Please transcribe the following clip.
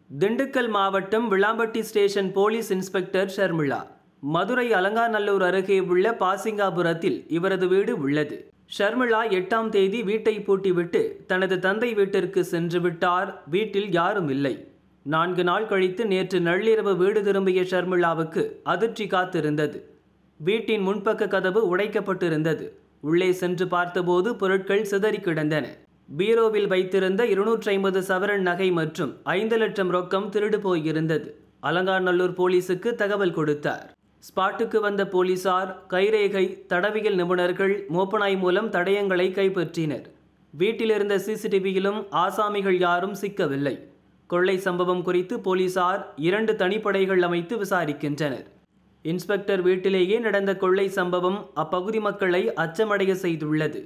திண்டுக்கல் மாவட்டம் Vilampatti station police inspector Sharmila. Madurai Alanganallur அருகே உள்ள பாசிங்காபுரத்தில் இவரது வீடு உள்ளது. ஷர்மிளா 8ஆம் தேதி வீட்டை பூட்டிவிட்டு தனது தந்தை வீட்டிற்கு சென்று விட்டார். வீட்டில் யாரும் இல்லை. 4 நாள் கழித்து நேற்று நள்ளிரவு வீடு திரும்பிய ஷர்மிளாவுக்கு அதிர்ச்சி காத்திருந்தது. வீட்டின் முன்பக்க கதவு உடைக்கப்பட்டிருந்தது. உள்ளே சென்று பார்த்தபோது பொருட்கள் சிதறி கிடந்தன. பீரோவில் வைத்திருந்த 250 சவரன் நகை மற்றும் 5 லட்சம் ரொக்கம் திருடு போயிருந்தது. அலங்காநல்லூர் போலீசுக்கு தகவல் கொடுத்தார். ஸ்பாட்டுக்கு வந்த போலீசார் கைரேகை, தடவியல் நிபுணர்கள் மோப்பனாய் மூலம் தடயங்களை கைப்பற்றினர். வீட்டிலிருந்த சிசிடிவியிலும் ஆசாமிகள் யாரும் சிக்கவில்லை. கொள்ளை சம்பவம் குறித்து போலீசார் 2 தனிப்படைகள் அமைத்து விசாரிக்கின்றனர். இன்ஸ்பெக்டர் வீட்டிலேயே நடந்த கொள்ளை சம்பவம் அப்பகுதி மக்களை அச்சமடைய செய்துள்ளது.